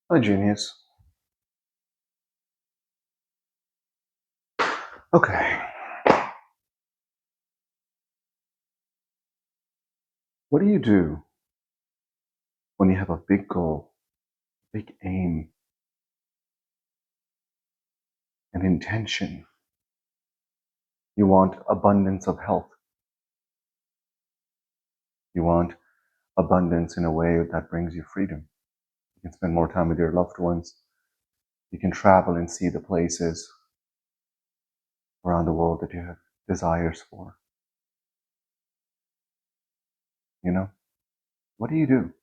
Hi, genius. Okay. What do you do when you have a big goal, big aim, an intention? You want abundance of health. You want abundance in a way that brings you freedom. You can spend more time with your loved ones. You can travel and see the places around the world that you have desires for. You know? What do you do?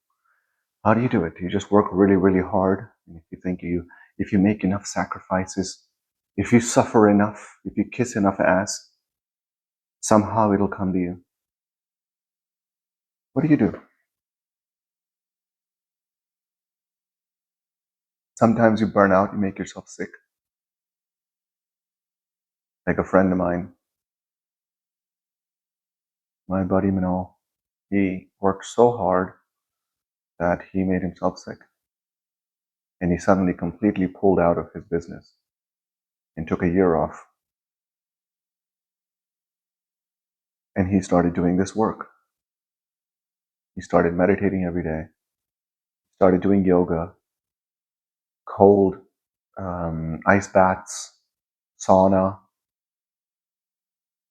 How do you do it? Do you just work really, really hard? And if you make enough sacrifices, if you suffer enough, if you kiss enough ass, somehow it'll come to you. What do you do? Sometimes you burn out, you make yourself sick. Like a friend of mine, my buddy Manol, he worked so hard that he made himself sick. And he suddenly completely pulled out of his business and took a year off. And he started doing this work. He started meditating every day, started doing yoga, cold ice baths, sauna.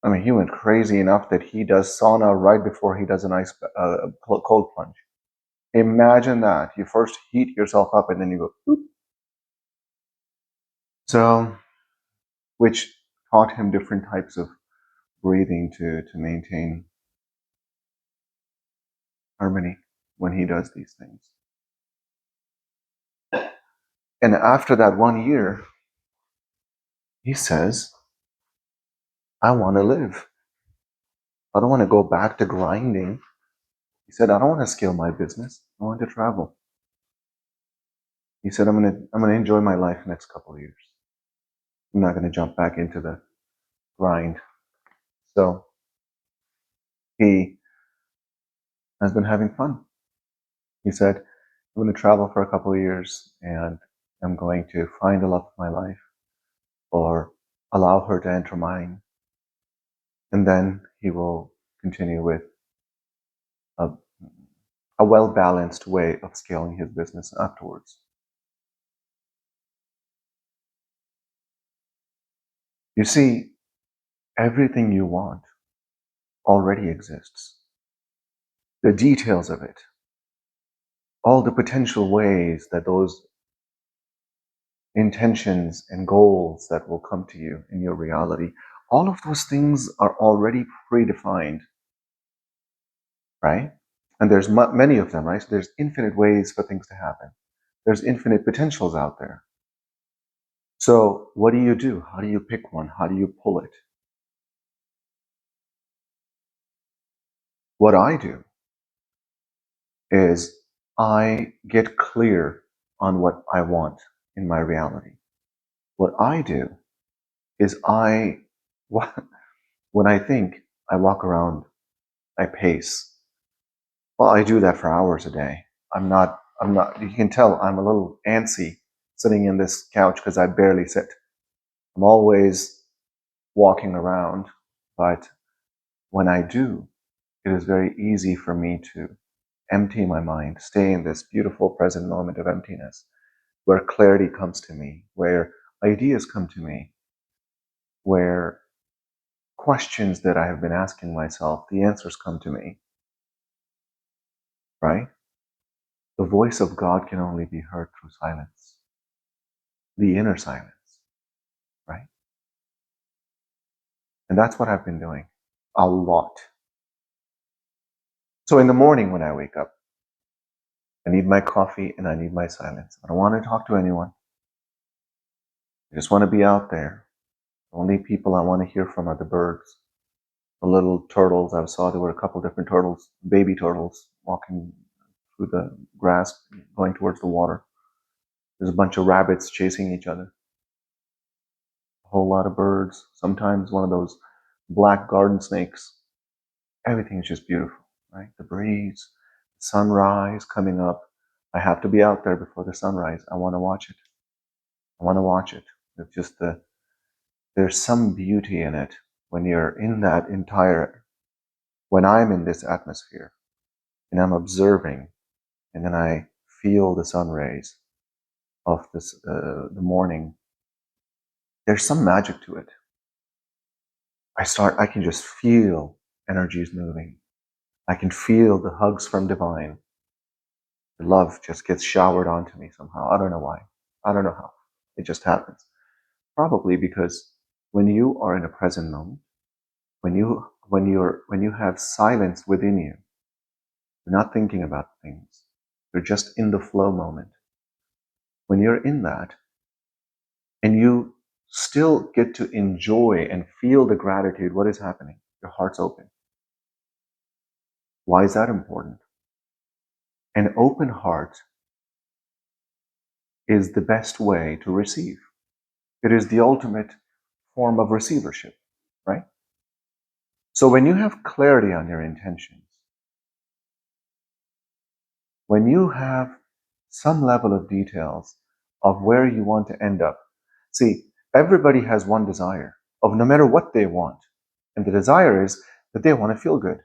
I mean, he went crazy enough that he does sauna right before he does an cold plunge. Imagine that. You first heat yourself up and then you go, boop. So, which taught him different types of breathing to maintain harmony when he does these things. And after that 1 year, he says, I want to live. I don't want to go back to grinding. He said, I don't want to scale my business. I want to travel. He said, I'm gonna enjoy my life the next couple of years. I'm not going to jump back into the grind. So he has been having fun. He said, I'm going to travel for a couple of years and I'm going to find the love of my life or allow her to enter mine. And then he will continue with a well-balanced way of scaling his business afterwards. You see, everything you want already exists. The details of it, all the potential ways that those intentions and goals that will come to you in your reality, all of those things are already predefined, right? And there's many of them, right? So there's infinite ways for things to happen. There's infinite potentials out there. So what do you do? How do you pick one? How do you pull it? What I do is I get clear on what I want in my reality. What I do is when I think, I walk around, I pace. Well, I do that for hours a day. You can tell I'm a little antsy sitting in this couch because I barely sit. I'm always walking around, but when I do, it is very easy for me to empty my mind, stay in this beautiful present moment of emptiness, where clarity comes to me, where ideas come to me, where questions that I have been asking myself, the answers come to me, right? The voice of God can only be heard through silence, the inner silence, right? And that's what I've been doing a lot. So in the morning when I wake up, I need my coffee and I need my silence. I don't want to talk to anyone. I just want to be out there. The only people I want to hear from are the birds, the little turtles. I saw there were a couple different turtles, baby turtles, walking through the grass, going towards the water. There's a bunch of rabbits chasing each other. A whole lot of birds. Sometimes one of those black garden snakes. Everything is just beautiful, right? The breeze, sunrise coming up, I have to be out there before the sunrise. I want to watch it. I want to watch it. It's just there's some beauty in it when you're in that when I'm in this atmosphere and I'm observing, and then I feel the sun rays of the morning. There's some magic to it. I can just feel energies moving. I can feel the hugs from divine. The love just gets showered onto me somehow. I don't know why. I don't know how. It just happens. Probably because when you are in a present moment, when you have silence within you, you're not thinking about things. You're just in the flow moment. When you're in that, and you still get to enjoy and feel the gratitude, what is happening? Your heart's open. Why is that important? An open heart is the best way to receive. It is the ultimate form of receivership, right? So when you have clarity on your intentions, when you have some level of details of where you want to end up, see, everybody has one desire of no matter what they want. And the desire is that they want to feel good.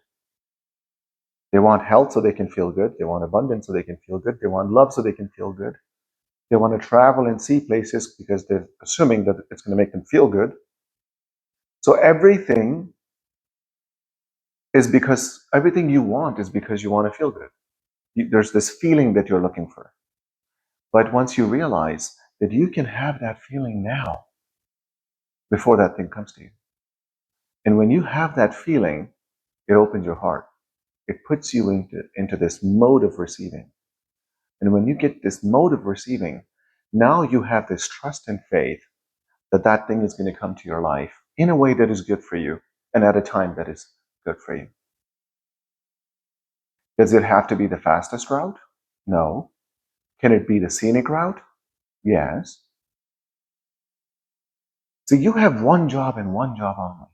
They want health so they can feel good. They want abundance so they can feel good. They want love so they can feel good. They want to travel and see places because they're assuming that it's going to make them feel good. So everything you want is because you want to feel good. There's this feeling that you're looking for. But once you realize that you can have that feeling now before that thing comes to you. And when you have that feeling, it opens your heart. It puts you into this mode of receiving. And when you get this mode of receiving, now you have this trust and faith that that thing is going to come to your life in a way that is good for you and at a time that is good for you. Does it have to be the fastest route? No. Can it be the scenic route? Yes. So you have one job and one job only.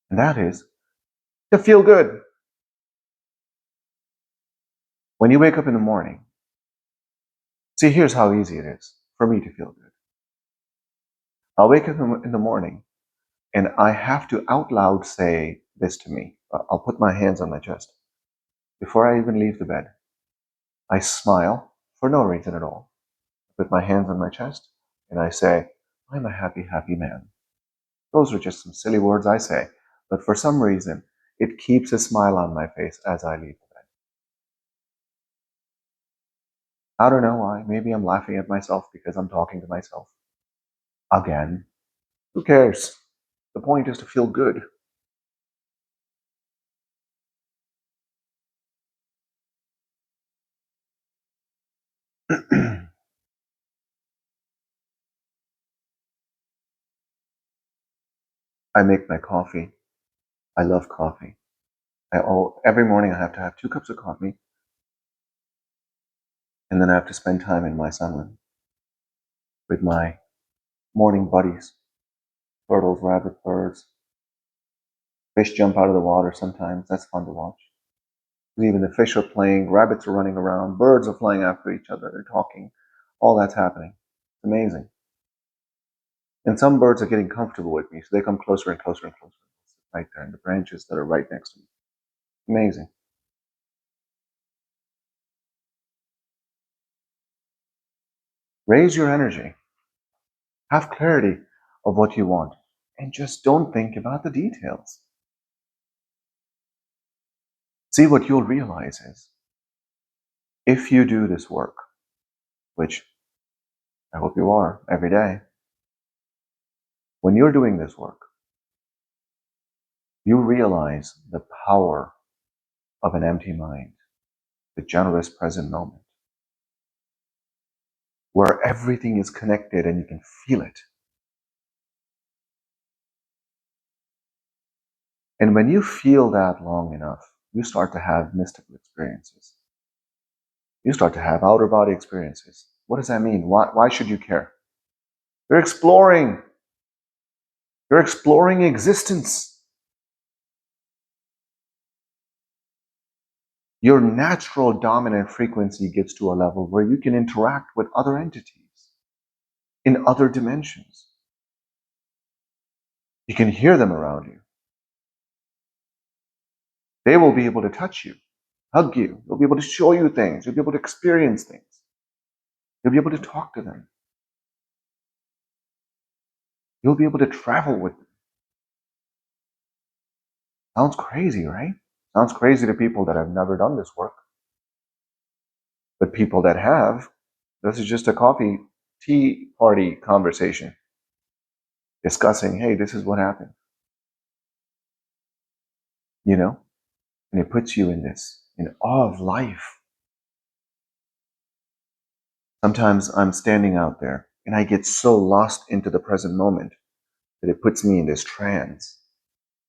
And that is to feel good. When you wake up in the morning, see, here's how easy it is for me to feel good. I'll wake up in the morning and I have to out loud say this to me. I'll put my hands on my chest. Before I even leave the bed, I smile for no reason at all. I put my hands on my chest and I say, I'm a happy, happy man. Those are just some silly words I say, but for some reason, it keeps a smile on my face as I leave the bed. I don't know why. Maybe I'm laughing at myself because I'm talking to myself. Again, who cares? The point is to feel good. I make my coffee. I love coffee. Every morning I have to have 2 cups of coffee, and then I have to spend time in my sunroom with my morning buddies, turtles, rabbit, birds. Fish jump out of the water sometimes. That's fun to watch. Even the fish are playing, rabbits are running around, birds are flying after each other, they're talking. All that's happening. It's amazing. And some birds are getting comfortable with me, so they come closer and closer and closer. Right there in the branches that are right next to me. Amazing. Raise your energy. Have clarity of what you want. And just don't think about the details. See, what you'll realize is, if you do this work, which I hope you are every day, when you're doing this work, you realize the power of an empty mind, the generous present moment, where everything is connected and you can feel it. And when you feel that long enough, you start to have mystical experiences. You start to have outer body experiences. What does that mean? Why should you care? You're exploring. You're exploring existence. your natural dominant frequency gets to a level where you can interact with other entities in other dimensions. You can hear them around you. They will be able to touch you, hug you. They'll be able to show you things. You'll be able to experience things. You'll be able to talk to them. You'll be able to travel with them. Sounds crazy, right? Sounds crazy to people that have never done this work. But people that have, this is just a tea party conversation. Discussing, hey, this is what happened. You know? And it puts you in awe of life. Sometimes I'm standing out there and I get so lost into the present moment that it puts me in this trance.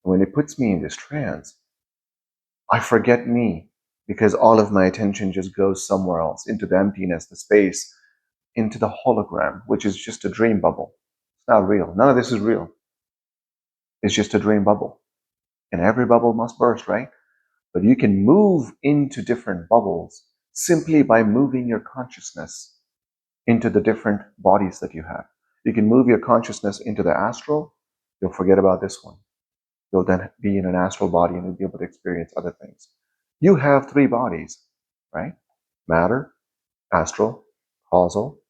And when it puts me in this trance, I forget me because all of my attention just goes somewhere else, into the emptiness, the space, into the hologram, which is just a dream bubble. It's not real. None of this is real. It's just a dream bubble. And every bubble must burst, right? But you can move into different bubbles simply by moving your consciousness into the different bodies that you have. You can move your consciousness into the astral. You'll forget about this one. You'll then be in an astral body and you'll be able to experience other things. You have 3 bodies, right? Matter, astral, causal,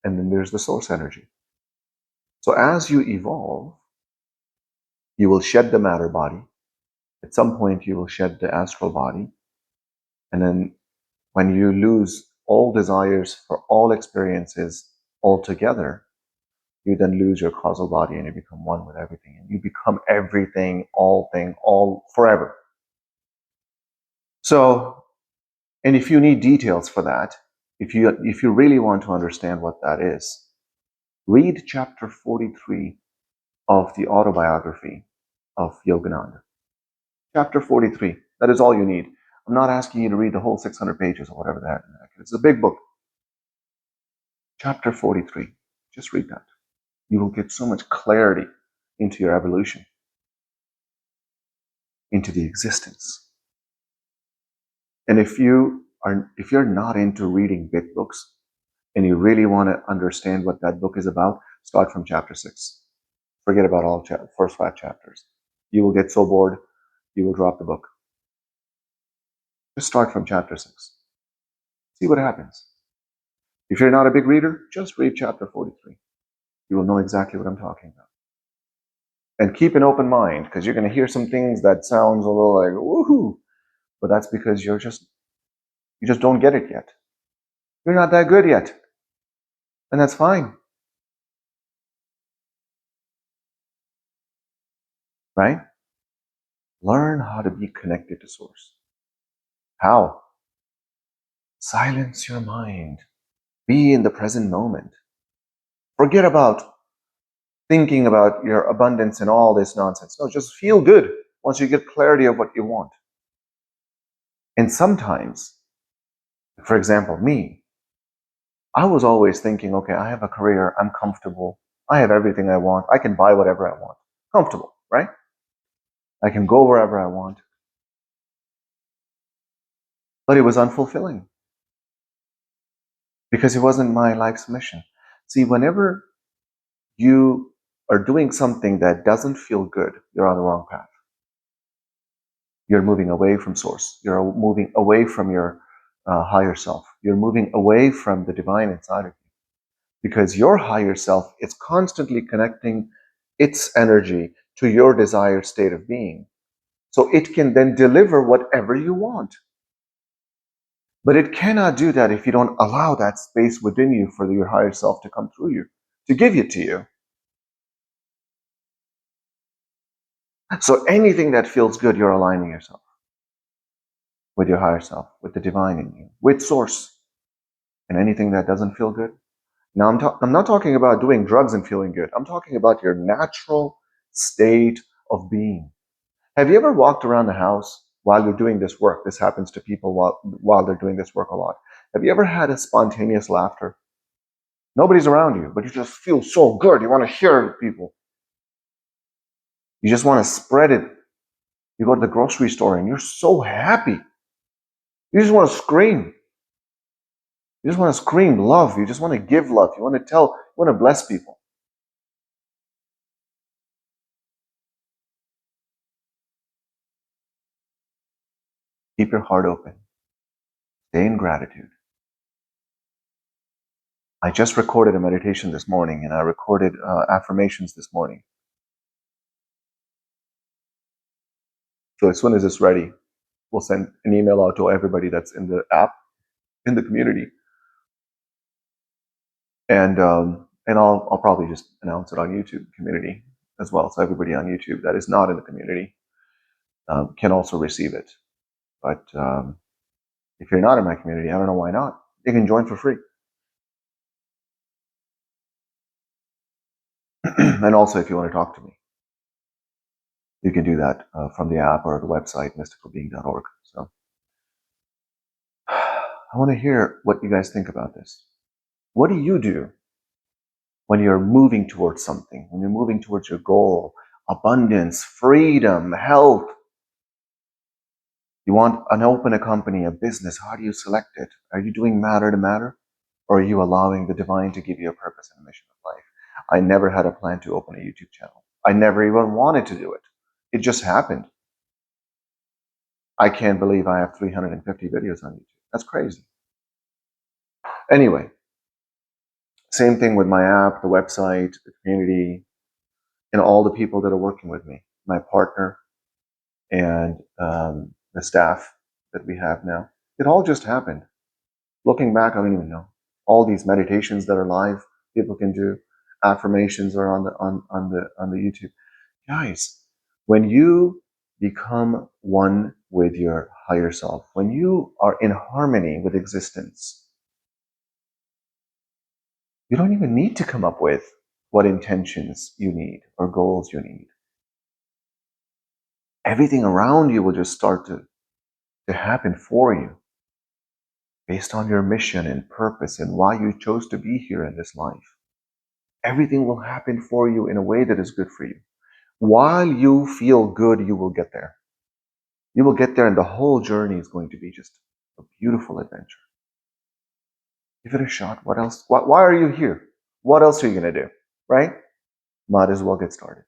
and then there's the source energy. So as you evolve, you will shed the matter body. At some point, you will shed the astral body. And then when you lose all desires for all experiences altogether, you then lose your causal body and you become one with everything. And you become everything, all forever. So, and if you need details for that, if you really want to understand what that is, read chapter 43 of the autobiography of Yogananda. Chapter 43. That is all you need. I'm not asking you to read the whole 600 pages or whatever that is. It's a big book. Chapter 43. Just read that. You will get so much clarity into your evolution, into the existence. And if you're not into reading big books and you really want to understand what that book is about, start from chapter 6. Forget about all first 5 chapters. You will get so bored, you will drop the book. Just start from chapter 6. See what happens. If you're not a big reader, just read chapter 43. You will know exactly what I'm talking about. And keep an open mind, because you're going to hear some things that sounds a little like, woohoo, but that's because you just don't get it yet. You're not that good yet. And that's fine. Right? Learn how to be connected to Source. How? Silence your mind. Be in the present moment. Forget about thinking about your abundance and all this nonsense. No, just feel good once you get clarity of what you want. And sometimes, for example, me, I was always thinking, okay, I have a career, I'm comfortable, I have everything I want, I can buy whatever I want. Comfortable, right? I can go wherever I want. But it was unfulfilling because it wasn't my life's mission. See, whenever you are doing something that doesn't feel good, you're on the wrong path. You're moving away from Source. You're moving away from your higher self. You're moving away from the divine inside of you. Because your higher self is constantly connecting its energy to your desired state of being. So it can then deliver whatever you want. But it cannot do that if you don't allow that space within you for your higher self to come through you, to give it to you. So anything that feels good, you're aligning yourself with your higher self, with the divine in you, with Source. And anything that doesn't feel good. Now, I'm not talking about doing drugs and feeling good. I'm talking about your natural state of being. Have you ever walked around the house while you're doing this work? This happens to people while they're doing this work a lot. Have you ever had a spontaneous laughter? Nobody's around you, but you just feel so good. You want to hear people. You just want to spread it. You go to the grocery store and you're so happy. You just want to scream. You just want to scream love. You just want to give love. You want to tell, you want to bless people. Keep your heart open. Stay in gratitude. I just recorded a meditation this morning, and I recorded affirmations this morning. So as soon as it's ready, we'll send an email out to everybody that's in the app, in the community, and I'll probably just announce it on YouTube community as well, so everybody on YouTube that is not in the community can also receive it. But if you're not in my community, I don't know why not. You can join for free. And also, if you want to talk to me, you can do that from the app or the website, mysticalbeing.org. So I want to hear what you guys think about this. What do you do when you're moving towards something, when you're moving towards your goal, abundance, freedom, health? You want to open a company, a business. How do you select it? Are you doing matter to matter? Or are you allowing the divine to give you a purpose and a mission of life? I never had a plan to open a YouTube channel. I never even wanted to do it. It just happened. I can't believe I have 350 videos on YouTube. That's crazy. Anyway, same thing with my app, the website, the community, and all the people that are working with me, my partner, and the staff that we have now. It all just happened. Looking back, I don't even know. All these meditations that are live, people can do. Affirmations are on the YouTube. Guys, when you become one with your higher self, when you are in harmony with existence, you don't even need to come up with what intentions you need or goals you need. Everything around you will just start to happen for you based on your mission and purpose and why you chose to be here in this life. Everything will happen for you in a way that is good for you. While you feel good, you will get there. You will get there, and the whole journey is going to be just a beautiful adventure. Give it a shot. What else? Why are you here? What else are you going to do? Right? Might as well get started.